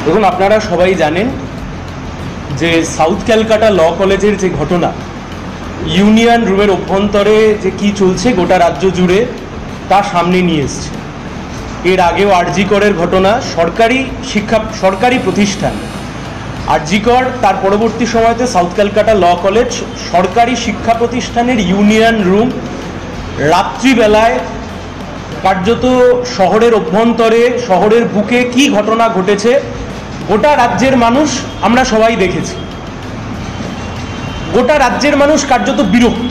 দেখুন, আপনারা সবাই জানেন যে সাউথ ক্যালকাটা ল কলেজের যে ঘটনা, ইউনিয়ন রুমের অভ্যন্তরে যে কি চলছে গোটা রাজ্য জুড়ে তা সামনে নিয়ে এসছে। এর আগেও আরজি করের ঘটনা, সরকারি প্রতিষ্ঠান আরজি কর, তার পরবর্তী সময়তে সাউথ ক্যালকাটা ল কলেজ, সরকারি শিক্ষা প্রতিষ্ঠানের ইউনিয়ন রুম রাত্রিবেলায় কার্যত শহরের অভ্যন্তরে, শহরের বুকে কি ঘটনা ঘটেছে গোটা রাজ্যের মানুষ আমরা সবাই দেখেছি। গোটা রাজ্যের মানুষ কার্যত বিরক্ত।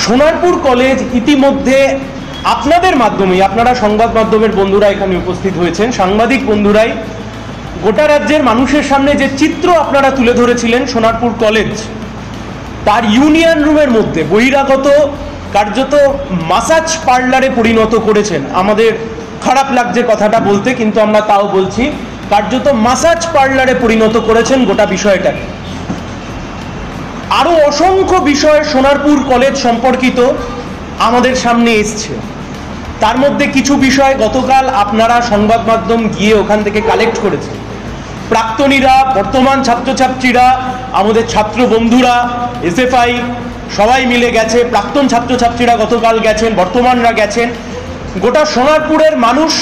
সোনারপুর কলেজ ইতিমধ্যে আপনাদের মাধ্যমে, আপনারা সংবাদ মাধ্যমের বন্ধুরা এখানে উপস্থিত হয়েছেন, সাংবাদিক বন্ধুরাই গোটা রাজ্যের মানুষের সামনে যে চিত্র আপনারা তুলে ধরেছিলেন সোনারপুর কলেজ, তার ইউনিয়ন রুমের মধ্যে বহিরাগত কার্যত মাসাজ পার্লারে পরিণত করেছেন। আমাদের খারাপ লাগছে কথাটা বলতে, কিন্তু আমরা তাও বলছি, কার্যত মাসাজ পার্লারে পরিণত করেছেন গোটা বিষয়টাকে। আরো অসংখ্য বিষয় সোনারপুর কলেজ সম্পর্কিত আমাদের সামনে এসছে। তার মধ্যে কিছু বিষয় গতকাল আপনারা সংবাদ মাধ্যম গিয়ে ওখান থেকে কালেক্ট করেছেন। প্রাক্তনীরা, বর্তমান ছাত্রছাত্রীরা, আমাদের ছাত্র বন্ধুরা, এসএফআই সবাই মিলে গেছে, প্রাক্তন ছাত্রছাত্রীরা গতকাল গেছেন, বর্তমানরা গেছেন। গোটা সোনারপুরের মানুষ,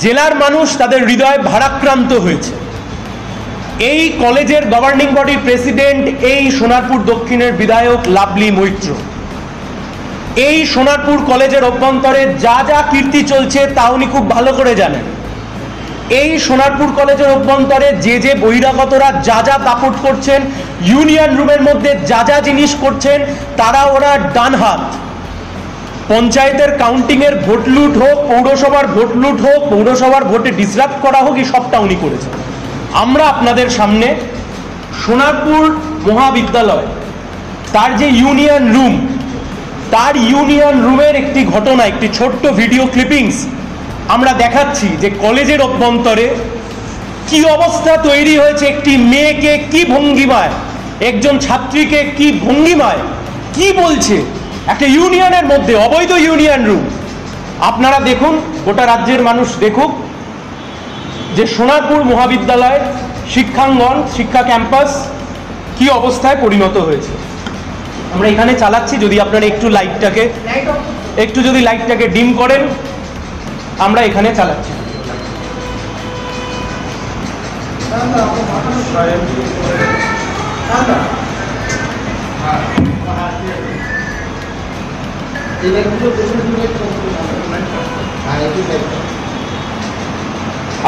জেলার মানুষ, তাদের হৃদয় ভারাক্রান্ত হয়েছে। এই কলেজের গভর্নিং বডির প্রেসিডেন্ট, এই সোনারপুর দক্ষিণের বিধায়ক লাভলি মৈত্র, এই সোনারপুর কলেজের অভ্যন্তরে যা যা কীর্তি চলছে তা উনি খুব ভালো করে জানেন। এই সোনারপুর কলেজের অভ্যন্তরে যে যে বহিরাগতরা যা যা দাপট করছেন, ইউনিয়ন রুমের মধ্যে যা যা জিনিস করছেন, তারা ওরা ডান হাত। পঞ্চায়েতের কাউন্টিংয়ের ভোট লুট হোক, পৌরসভার ভোট লুট হোক, পৌরসভার ভোটে ডিসরাপ্ট করা হোক, এই সবটা উনি করেছেন। আমরা আপনাদের সামনে সোনারপুর মহাবিদ্যালয়, তার যে ইউনিয়ন রুম, তার ইউনিয়ন রুমের একটি ঘটনা, একটি ছোট্ট ভিডিও ক্লিপিংস আমরা দেখাচ্ছি যে কলেজের অভ্যন্তরে কি অবস্থা তৈরি হয়েছে। একটি মেয়েকে কি ভঙ্গিমায়, একজন ছাত্রীকে কি ভঙ্গিমায় কি বলছে একটা ইউনিয়নের মধ্যে, অবৈধ ইউনিয়ন রুম। আপনারা দেখুন, গোটা রাজ্যের মানুষ দেখুক যে সোনারপুর মহাবিদ্যালয় শিক্ষাঙ্গন, শিক্ষা ক্যাম্পাস কি অবস্থায় পরিণত হয়েছে। আমরা এখানে চালাচ্ছি, যদি আপনারা একটু যদি লাইটটাকে ডিম করেন, আমরা এখানে চালাচ্ছি।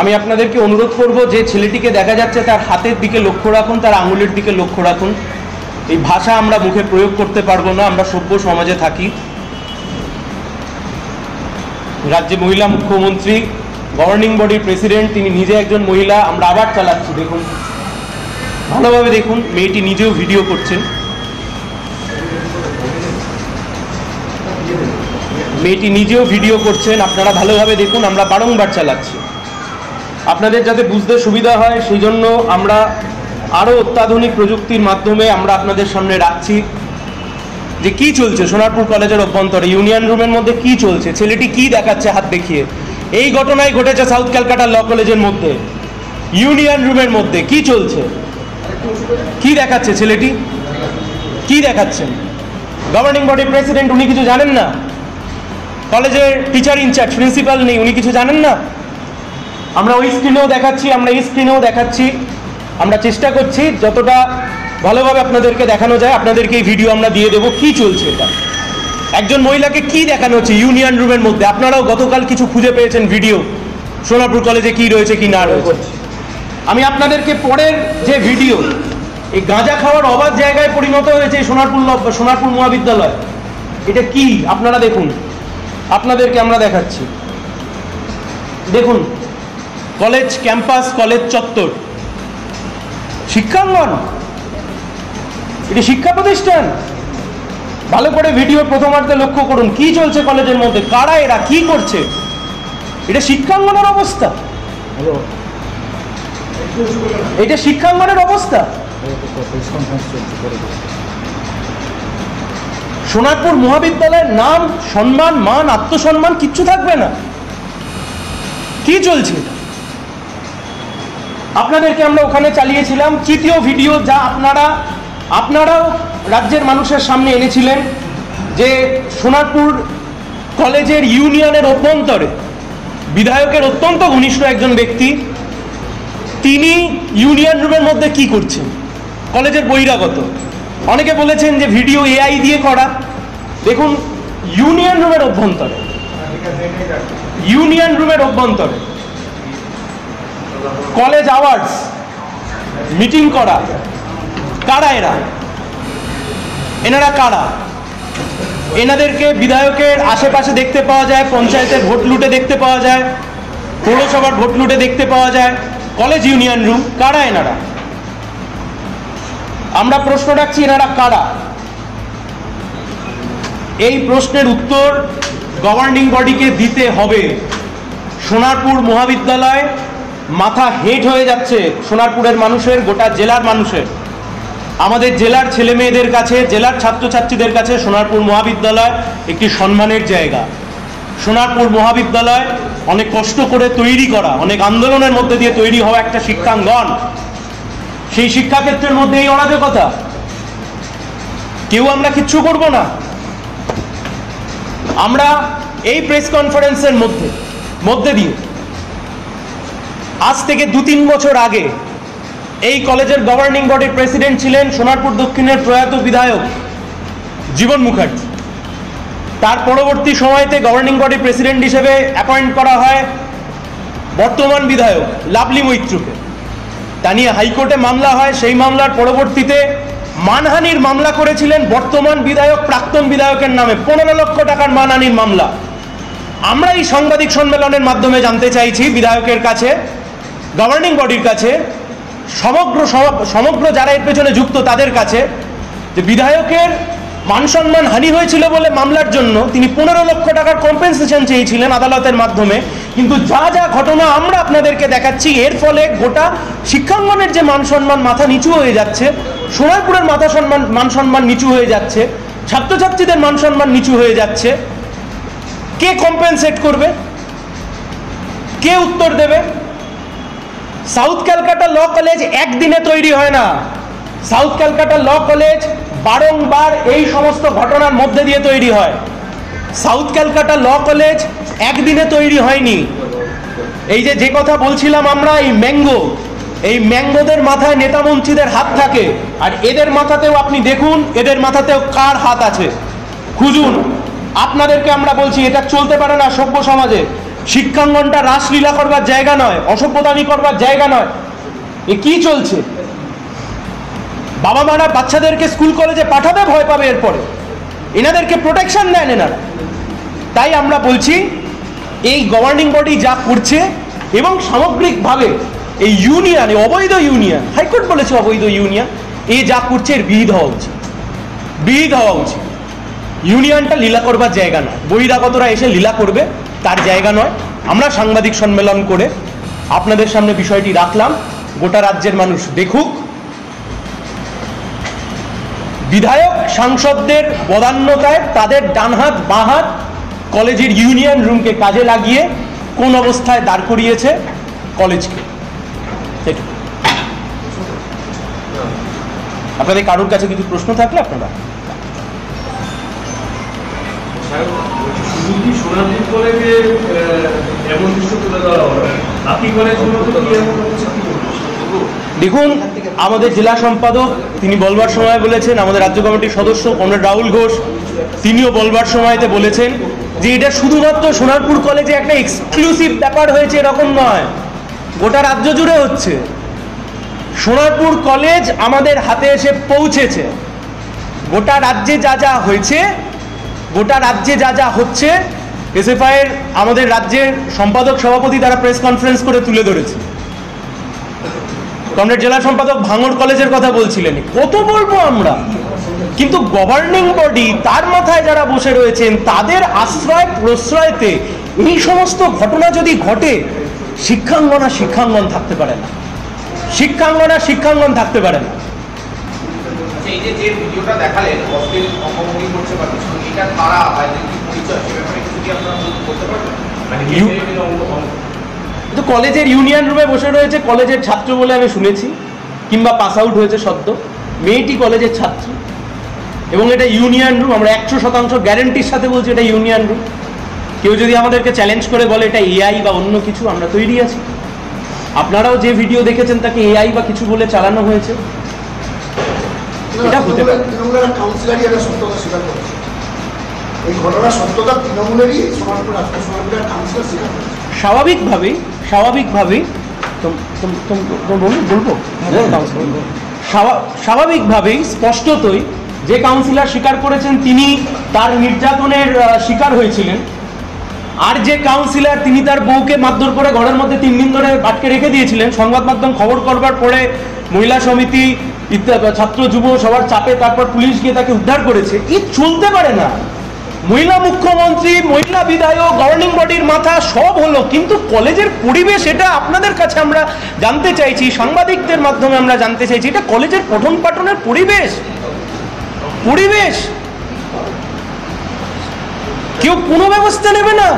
আমি আপনাদেরকে অনুরোধ করব, যে ছেলেটিকে দেখা যাচ্ছে তার হাতের দিকে লক্ষ্য রাখুন, তার আঙুলের দিকে লক্ষ্য রাখুন। এই ভাষা আমরা মুখে প্রয়োগ করতে পারবো না, আমরা সভ্য সমাজে থাকি। রাজ্যে মহিলা মুখ্যমন্ত্রী, গভর্নিং বডির প্রেসিডেন্ট, তিনি নিজে একজন মহিলা। আমরা আবার চালাচ্ছি, দেখুন ভালোভাবে দেখুন। মেয়েটি নিজেও ভিডিও করছেন, মেয়েটি নিজেও ভিডিও করছেন, আপনারা ভালোভাবে দেখুন। আমরা বারংবার চালাচ্ছি, আপনাদের যাতে বুঝতে সুবিধা হয় সেই জন্য আমরা আরও অত্যাধুনিক প্রযুক্তির মাধ্যমে আমরা আপনাদের সামনে রাখছি যে কি চলছে সোনারপুর কলেজের অভ্যন্তরে, ইউনিয়ন রুমের মধ্যে কি চলছে, ছেলেটি কি দেখাচ্ছে হাত দেখিয়ে। এই ঘটনাই ঘটেছে সাউথ ক্যালকাটা ল কলেজের মধ্যে, ইউনিয়ন রুমের মধ্যে কি চলছে, কি দেখাচ্ছে ছেলেটি, কি দেখাচ্ছেন। গভর্নিং বডির প্রেসিডেন্ট, উনি কিছু জানেন না? কলেজের টিচার ইনচার্জ, প্রিন্সিপাল নেই, উনি কিছু জানেন না? আমরা ওই স্ক্রিনেও দেখাচ্ছি, আমরা এই স্ক্রিনেও দেখাচ্ছি। আমরা চেষ্টা করছি যতটা ভালোভাবে আপনাদেরকে দেখানো যায়, আপনাদেরকে এই ভিডিও আমরা দিয়ে দেবো কি চলছে। এটা একজন মহিলাকে কি দেখানো হচ্ছে ইউনিয়ন রুমের মধ্যে। আপনারাও গতকাল কিছু খুঁজে পেয়েছেন ভিডিও, সোনারপুর কলেজে কি রয়েছে কি না রয়েছে। আমি আপনাদেরকে পরের যে ভিডিও, এই গাঁজা খাওয়ার অবাধ জায়গায় পরিণত হয়েছে সোনারপুর মহাবিদ্যালয়, এটা কি আপনারা দেখুন, আপনাদেরকে আমরা দেখাচ্ছি। দেখুন কলেজ ক্যাম্পাস, কলেজ চত্বর, শিক্ষাঙ্গন, এটি শিক্ষা প্রতিষ্ঠান। ভালো করে ভিডিও প্রথমার্ধে লক্ষ্য করুন কি চলছে কলেজের মধ্যে, কারা এরা, কি করছে। এটা শিক্ষাঙ্গনের অবস্থা, এটা শিক্ষাঙ্গনের অবস্থা। সোনারপুর মহাবিদ্যালয়ের নাম, সম্মান, মান, আত্মসম্মান কিচ্ছু থাকবে না। কি চলছে? আপনাদেরকে আমরা ওখানে চালিয়েছিলাম। তৃতীয় ভিডিও যা আপনারাও রাজ্যের মানুষের সামনে এনেছিলেন, যে সোনারপুর কলেজের ইউনিয়নের অভ্যন্তরে বিধায়কের অত্যন্ত ঘনিষ্ঠ একজন ব্যক্তি, তিনি ইউনিয়ন রুমের মধ্যে কি করছেন, কলেজের বহিরাগত। অনেকে বলেছেন যে ভিডিও এআই দিয়ে করা। দেখুন, ইউনিয়ন রুমের অভ্যন্তরে কলেজ আওয়ার্স মিটিং করা, কারা এনারা কারা? এনাদেরকে বিধায়কের আশেপাশে দেখতে পাওয়া যায়, পঞ্চায়েতের ভোট লুটে দেখতে পাওয়া যায়, পৌরসভার ভোট লুটে দেখতে পাওয়া যায়। কলেজ ইউনিয়ন রুম, কারা এনারা? আমরা প্রশ্ন রাখছি, এনারা কারা? এই প্রশ্নের উত্তর গভর্নিং বডিকে দিতে হবে। সোনারপুর মহাবিদ্যালয় মাথা হেঁট হয়ে যাচ্ছে সোনারপুরের মানুষের, গোটা জেলার মানুষের। আমাদের জেলার ছেলে মেয়েদের কাছে, জেলার ছাত্রছাত্রীদের কাছে সোনারপুর মহাবিদ্যালয় একটি সম্মানের জায়গা। সোনারপুর মহাবিদ্যালয় অনেক কষ্ট করে তৈরি করা, অনেক আন্দোলনের মধ্যে দিয়ে তৈরি হওয়া একটা শিক্ষাঙ্গন। সেই শিক্ষাক্ষেত্রের মধ্যে এই অরাজকতা, কেউ আমরা কিচ্ছু করব না। আমরা এই প্রেস কনফারেন্সের মধ্যে দিয়ে আজ থেকে 2-3 বছর আগে এই কলেজের গভর্নিং বডির প্রেসিডেন্ট ছিলেন সোনারপুর দক্ষিণের প্রয়াত বিধায়ক জীবন মুখার্জি। তার পরবর্তী সময়তে গভর্নিং বডির প্রেসিডেন্ট হিসেবে অ্যাপয়েন্ট করা হয় বর্তমান বিধায়ক লাভলি মৈত্রকে। তা নিয়ে হাইকোর্টে মামলা হয়। সেই মামলার পরবর্তীতে মানহানির মামলা করেছিলেন বর্তমান বিধায়ক প্রাক্তন বিধায়কের নামে, 15 লক্ষ টাকার মানহানির মামলা। আমরা এই সাংবাদিক সম্মেলনের মাধ্যমে জানতে চাইছি বিধায়কের কাছে, গভর্নিং বডির কাছে, সমগ্র যারা এর পেছনে যুক্ত তাদের কাছে, যে বিধায়কের মান সম্মান হানি হয়েছিল বলে মামলার জন্য তিনি 15 লক্ষ টাকার কম্পেনসেশন চেয়েছিলেন আদালতের মাধ্যমে। কিন্তু যা যা ঘটনা আমরা আপনাদেরকে দেখাচ্ছি, এর ফলে গোটা শিক্ষাঙ্গনের যে মান সম্মান মাথা নিচু হয়ে যাচ্ছে, সোনারপুরের মান সম্মান নিচু হয়ে যাচ্ছে, ছাত্রছাত্রীদের মান সম্মান নিচু হয়ে যাচ্ছে। কে কম্পেনসেট করবে? কে উত্তর দেবে? সাউথ ক্যালকাটা ল কলেজ একদিনে তৈরি হয় না। সাউথ ক্যালকাটা ল কলেজ বারংবার এই সমস্ত ঘটনার মধ্যে দিয়ে তৈরি হয়। সাউথ ক্যালকাটা ল কলেজ একদিনে তৈরি হয়নি। এই যে কথা বলছিলাম আমরা, এই ম্যাঙ্গোদের মাথায় নেতা মন্ত্রীদের হাত থাকে, আর এদের মাথাতেও আপনি দেখুন, এদের মাথাতেও কার হাত আছে খুঁজুন। আপনাদেরকে আমরা বলছি, এটা চলতে পারে না সভ্য সমাজে। শিক্ষাঙ্গনটা রাসলীলা করবার জায়গা নয়, অসভ্যতামি করবার জায়গা নয়। এ কি চলছে? বাবা মারা বাচ্চাদেরকে স্কুল কলেজে পাঠাতে ভয় পাবে এরপরে, এনাদেরকে প্রোটেকশন দেন এনারা। তাই আমরা বলছি, এই গভর্নিং বডি যা করছে এবং সামগ্রিকভাবে এই ইউনিয়ন, অবৈধ ইউনিয়ন, হাইকোর্ট বলেছে অবৈধ ইউনিয়ন, এ যা করছে এর বিহিত হওয়া উচিত। ইউনিয়নটা লীলা করবার জায়গা নয়, বহিরাগতরা এসে লীলা করবে তার জায়গা নয়। আমরা সাংবাদিক সম্মেলন করে আপনাদের সামনে বিষয়টি রাখলাম, গোটা রাজ্যের মানুষ দেখুক। বিধায়ক সাংসদদের বদান্যতায় তাদের ডানহাত বাঁহাত কলেজের ইউনিয়ন রুমকে কাজে লাগিয়ে কোন অবস্থায় দাঁড় করিয়েছে কলেজকে। আপনাদের কারোর কাছে কিছু প্রশ্ন থাকলে আপনারা। সোনারপুর কলেজে এমন দৃশ্য তুলে ধরা হবে, বাকি কলেজ দেখুন, আমাদের জেলা সম্পাদক তিনি বলবার সময় বলেছেন, আমাদের রাজ্য কমিটির সদস্য কমরেড রাহুল ঘোষ তিনিও বলবার সময়তে বলেছেন যে এটা শুধুমাত্র সোনারপুর কলেজে একটা এক্সক্লুসিভ ব্যাপার হয়েছে এরকম নয়, গোটা রাজ্য জুড়ে হচ্ছে। সোনারপুর কলেজ আমাদের হাতে এসে পৌঁছেছে। গোটা রাজ্যে যা যা হয়েছে, গোটা রাজ্যে যা যা হচ্ছে, এসএফআই এর আমাদের রাজ্যের সম্পাদক সভাপতি তারা প্রেস কনফারেন্স করে তুলে ধরেছে। কমরেড জেলা সম্পাদক ভাঙড় কলেজের কথা বলছিলেন, কত বলবো আমরা। কিন্তু গভর্নিং বডি, তার মাথায় যারা বসে রয়েছেন, তাদের আশ্রয় প্রশ্রয়তে এই সমস্ত ঘটনা যদি ঘটে, শিক্ষাঙ্গন থাকতে পারে না, শিক্ষাঙ্গন থাকতে পারে না। এই যে ভিডিওটা দেখালেন, অশ্লীল অঙ্গভঙ্গি করছে বা কিছু, এটা কারা বা কি পরিচয়, সে ব্যাপারে কিছু কি আপনারা বলতে পারবেন? মানে তো কলেজের ইউনিয়ন রুমে বসে রয়েছে কলেজের ছাত্র বলে আমি শুনেছি, কিংবা পাস আউট হয়েছে সদ্য। মেয়েটি কলেজের ছাত্রী এবং এটা ইউনিয়ন রুম। আমরা 100% গ্যারেন্টির সাথে বলছি এটা ইউনিয়ন রুম। কেউ যদি আমাদেরকে চ্যালেঞ্জ করে বলে এটা এআই বা অন্য কিছু, আমরা তৈরি আছি। আপনারাও যে ভিডিও দেখেছেন তাকে এআই বা কিছু বলে চালানো হয়েছে, এটা হতে পারে। তৃণমূলের কাউন্সিলারই একটা সত্যতা স্বীকার করেছে, এই ঘটনার সত্যতা তৃণমূলেরই সোনারপুর রাষ্ট্র সোনারপুরের কাউন্সিলর স্বীকার করেছে। স্বাভাবিকভাবেই বলবো স্বাভাবিকভাবেই স্পষ্টতই যে কাউন্সিলর স্বীকার করেছেন তিনি তার নির্যাতনের শিকার হয়েছিলেন, আর যে কাউন্সিলর তিনি তার বউকে মারধর করে ঘরের মধ্যে 3 দিন ধরে আটকে রেখে দিয়েছিলেন, সংবাদ মাধ্যম খবর করবার পরে মহিলা সমিতি ছাত্র যুব সবার চাপে তারপর পুলিশ গিয়ে তাকে উদ্ধার করেছে। এই চলতে পারে না। মহিলা মুখ্যমন্ত্রী, মহিলা বিধায়ক, গভর্নিং বডির মাথা সব হলো, কিন্তু কলেজের পরিবেশ, এটা আপনাদের কাছে আমরা জানতে চাইছি, সাংবাদিকদের মাধ্যমে আমরা জানতে চাইছি, এটা কলেজের পঠন পাঠনের পরিবেশ। কেউ কোনো ব্যবস্থা নেবে না।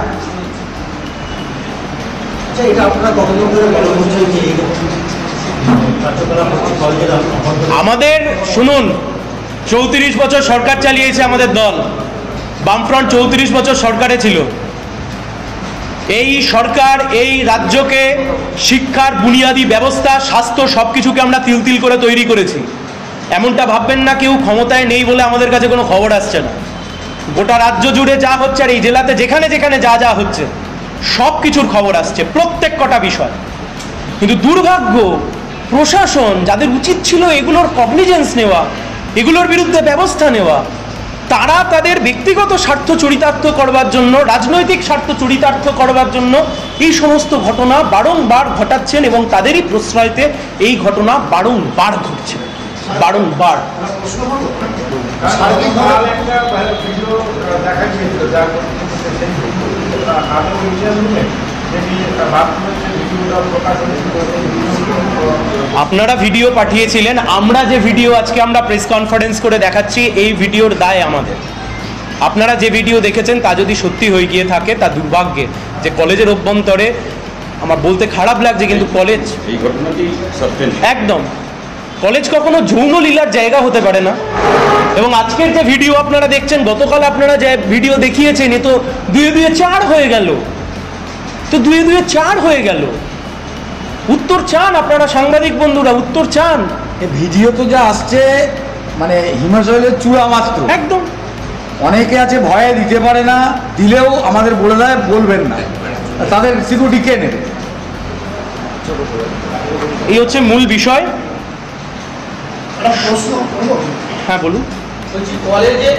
আমাদের শুনুন, 34 বছর সরকার চালিয়েছে আমাদের দল, বামফ্রন্ট 34 বছর সরকারে ছিল। এই সরকার এই রাজ্যকে শিক্ষার বুনিয়াদী ব্যবস্থা, স্বাস্থ্য সবকিছুকে আমরা তিল তিল করে তৈরি করেছি। এমনটা ভাববেন না কেউ ক্ষমতায় নেই বলে আমাদের কাছে কোনো খবর আসছে না। গোটা রাজ্য জুড়ে যা হচ্ছে আর এই জেলাতে যেখানে যেখানে যা যা হচ্ছে সব কিছুর খবর আসছে, প্রত্যেক কটা বিষয়। কিন্তু দুর্ভাগ্য, প্রশাসন যাদের উচিত ছিল এগুলোর কগনিজেন্স নেওয়া, এগুলোর বিরুদ্ধে ব্যবস্থা নেওয়া, তারা তাদের ব্যক্তিগত স্বার্থ চরিতার্থ করবার জন্য, রাজনৈতিক স্বার্থ চরিতার্থ করবার জন্য এই সমস্ত ঘটনা বারংবার ঘটাচ্ছেন এবং তাদেরই প্রশ্রয়তে এই ঘটনা বারংবার ঘটছে, বারংবার। প্রশ্ন করবো, আপনারা ভিডিও পাঠিয়েছিলেন, আমরা যে ভিডিও আজকে আমরা প্রেস কনফারেন্স করে দেখাচ্ছি এই ভিডিওর দায় আমাদের। আপনারা যে ভিডিও দেখেছেন তা যদি সত্যি হয়ে গিয়ে থাকে তা দুর্ভাগ্যের, যে কলেজের অভ্যন্তরে আমার বলতে খারাপ লাগছে কিন্তু কলেজ এই ঘটনাটি একদম, কলেজ কখনো যৌন লীলার জায়গা হতে পারে না। এবং আজকের যে ভিডিও আপনারা দেখছেন, গতকাল আপনারা যে ভিডিও দেখিয়েছেন, এ তো 2-2 4 হয়ে গেল, তো 2-2 4 হয়ে গেল। উত্তর চান আপনারা, সাংবাদিক বন্ধুরা উত্তর চান। ভিডিও তো যা আসছে মানে হিমাচলের চূড়া মাত্র, একদম। অনেকে আছে ভয়ে দিতে পারে না, দিলেও আমাদের বলে দেয় বলবেন না, তাদের সিকিউরিটি কে নেবে? এই হচ্ছে মূল বিষয়। প্রশ্ন করবো, হ্যাঁ বলুন। বলছি কলেজে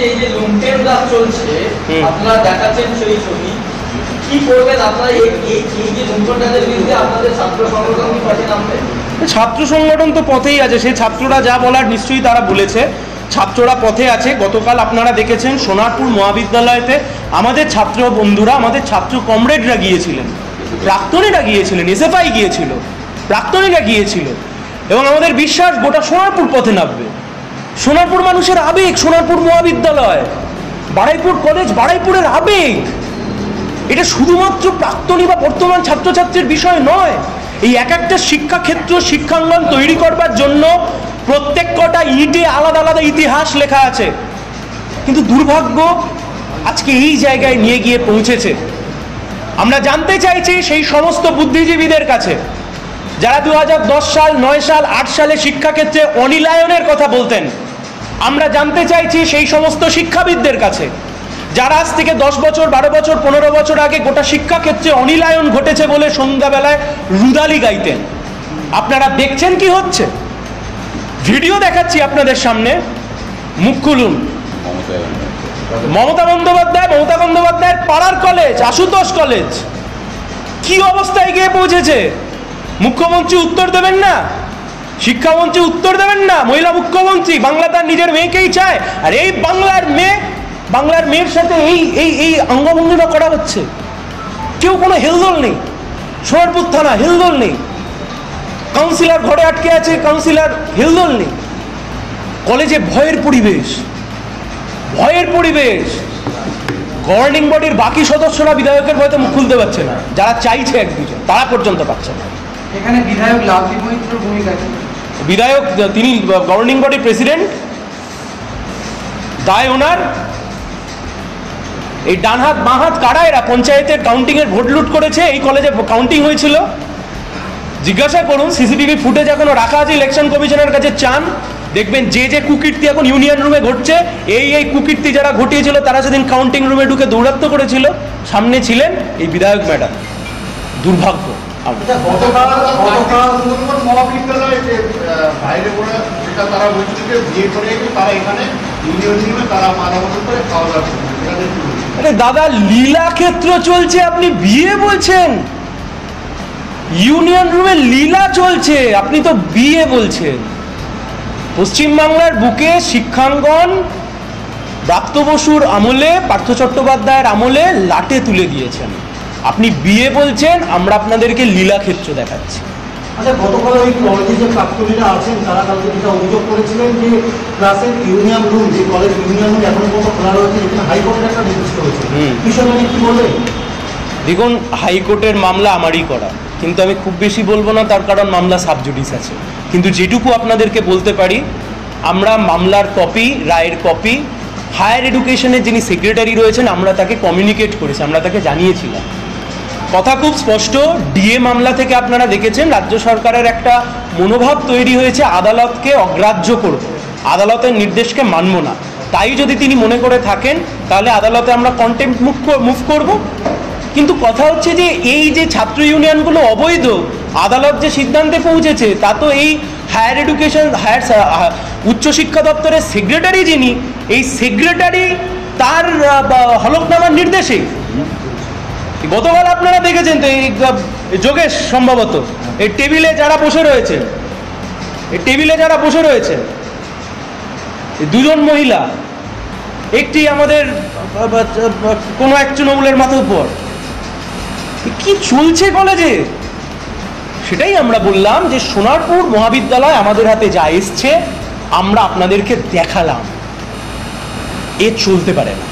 এই যে লুণ্ঠের রাজ চলছে, আপনারা দেখাচ্ছেন সেই ছবি, কি করবেন আপনারা এই যে লুণ্ঠনটাদের বিরুদ্ধে? আপনাদের ছাত্র সংগঠন কি পথে নামবে? ছাত্র সংগঠন তো পথেই আছে, সে ছাত্ররা যা বলার নিশ্চয়ই তারা বলেছে, ছাত্ররা পথে আছে। গতকাল আপনারা দেখেছেন সোনারপুর মহাবিদ্যালয়তে আমাদের ছাত্র বন্ধুরা, আমাদের ছাত্র কমরেডরা গিয়েছিলেন, প্রাক্তনীরা গিয়েছিলেন, এসএফআই গিয়েছিল, প্রাক্তনীরা গিয়েছিল, এবং আমাদের বিশ্বাস গোটা সোনারপুর পথে নামবে। সোনারপুর মানুষের আবেগ, সোনারপুর মহাবিদ্যালয়, বারুইপুর কলেজ, বারুইপুরের আবেগ। এটা শুধুমাত্র প্রাক্তনী বা বর্তমান ছাত্রছাত্রীর বিষয় নয়। এই এক একটা শিক্ষাক্ষেত্র, শিক্ষাঙ্গন তৈরি করবার জন্য প্রত্যেক কটা ইটে আলাদা আলাদা ইতিহাস লেখা আছে। কিন্তু দুর্ভাগ্য আজকে এই জায়গায় নিয়ে গিয়ে পৌঁছেছে। আমরা জানতে চাইছি সেই সমস্ত বুদ্ধিজীবীদের কাছে যারা 2010 সাল, 9 সাল, 8 সালে শিক্ষাক্ষেত্রে অনিলায়নের কথা বলতেন। আমরা জানতে চাইছি সেই সমস্ত শিক্ষাবিদদের কাছে যারা আজ থেকে 10 বছর, 12 বছর, 15 বছর আগে গোটা শিক্ষাক্ষেত্রে অনিলায়ন ঘটেছে বলে সন্ধ্যাবেলায় রুদালি গাইতেন। আপনারা দেখছেন কি হচ্ছে? ভিডিও দেখাচ্ছি আপনাদের সামনে, মুখ খুলুন। মমতা বন্দ্যোপাধ্যায়ের পাড়ার কলেজ, আশুতোষ কলেজ, কি অবস্থায় গিয়ে পৌঁছেছে? মুখ্যমন্ত্রী উত্তর দেবেন না, শিক্ষামন্ত্রী উত্তর দেবেন না, মহিলা মুখ্যমন্ত্রী, বাংলা তার নিজের মেয়েকেই চায়, আর এই বাংলার মেয়ের সাথে এই অঙ্গভঙ্গিটা করা হচ্ছে। কেউ কোনো হেলদোল নেই, সোনারপুর থানা হেলদোল নেই, কাউন্সিলর ঘরে আটকে আছে, কাউন্সিলর হেলদোল নেই। কলেজে ভয়ের পরিবেশ, গভর্নিং বডির বাকি সদস্যরা বিধায়কের ভয়তে মুখ খুলতে পারছে না, যারা চাইছে এক দুজন তারা পর্যন্ত পাচ্ছে না। এখানে বিধায়ক লাভদীপ মৈত্রর ভূমিকা কি? বিধায়ক তিনি গভর্নিং বডির প্রেসিডেন্ট, দায় ওনার। এই ডান হাত বাঁ হাত কারা এরা? পঞ্চায়েতের কাউন্টিং এর ভোট লুট করেছে, এই কলেজে কাউন্টিং হয়েছিল, জিজ্ঞাসা করুন। সিসিটিভি ফুটেজ এখনো রাখা আছে ইলেকশন কমিশনের কাছে, চান দেখবেন যে কুকীর্তি এখন ইউনিয়ন রুমে ঘটছে, এই কুকীর্তি যারা ঘটিয়েছিল তারা সেদিন কাউন্টিং রুমে ঢুকে দৌরাত্ম্য করেছিল, সামনে ছিলেন এই বিধায়ক ম্যাডাম। দুর্ভাগ্য। গতকাল মহাবিদ্যালয়ে যে বাইরে ওরা যেটা তারা বলছিল যে বিয়ে করে তারা এখানে ইউনিয়ন রুমে তারা মারামারি করে খাওয়া দাওয়া করছে। আরে দাদা, লীলা ক্ষেত্র চলছে, আপনি বিয়ে বলছেন? ইউনিয়ন রুমে লীলা চলছে, আপনি তো বিয়ে বলছেন। পশ্চিমবাংলার বুকে শিক্ষাঙ্গন ব্রাত্য বসুর আমলে, পার্থ চট্টোপাধ্যায়ের আমলে লাটে তুলে দিয়েছেন, আপনি বিয়ে বলছেন, আমরা আপনাদেরকে লীলা ক্ষেত্র দেখাচ্ছি। আচ্ছা, গতকাল ওই কলেজে যে প্রাক্তনীরা আছেন তারা কালকে যেটা অভিযোগ করেছিলেন যে ক্লাসের ইউনিয়ন রুম, যে কলেজ ইউনিয়ন রুম এখন পর্যন্ত খোলা রয়েছে, এখানে হাইকোর্টের একটা নির্দেশ করেছে, বিষয়টা নিয়ে কি বলবেন? দেখুন, হাইকোর্টের মামলা আমারই করা, কিন্তু আমি খুব বেশি বলবো না, তার কারণ মামলা সাবজুডিস আছে। কিন্তু যেটুকু আপনাদেরকে বলতে পারি, আমরা মামলার কপি, রায়ের কপি হায়ার এডুকেশনের যিনি সেক্রেটারি রয়েছেন আমরা তাকে কমিউনিকেট করেছি, আমরা তাকে জানিয়েছিলাম। কথা খুব স্পষ্ট, ডিএ মামলা থেকে আপনারা দেখেছেন রাজ্য সরকারের একটা মনোভাব তৈরি হয়েছে আদালতকে অগ্রাহ্য করব, আদালতের নির্দেশকে মানব না। তাই যদি তিনি মনে করে থাকেন তাহলে আদালতে আমরা কন্টেম্প্ট মুভ করব। কিন্তু কথা হচ্ছে যে এই যে ছাত্র ইউনিয়নগুলো অবৈধ, আদালত যে সিদ্ধান্তে পৌঁছেছে তা তো এই হায়ার এডুকেশন উচ্চশিক্ষা দপ্তরের সেক্রেটারি যিনি, এই সেক্রেটারি তার হলফনামার নির্দেশে। গতকাল আপনারা দেখেছেন তো এই যোগেশ সম্ভবত এই টেবিলে যারা বসে রয়েছে, দুজন মহিলা, একটি আমাদের কোনো এক তৃণমূলের মাতব্বর, কি চলছে কলেজে? সেটাই আমরা বললাম যে সোনারপুর মহাবিদ্যালয় আমাদের হাতে যা এসছে আমরা আপনাদেরকে দেখালাম, এ চলতে পারে না।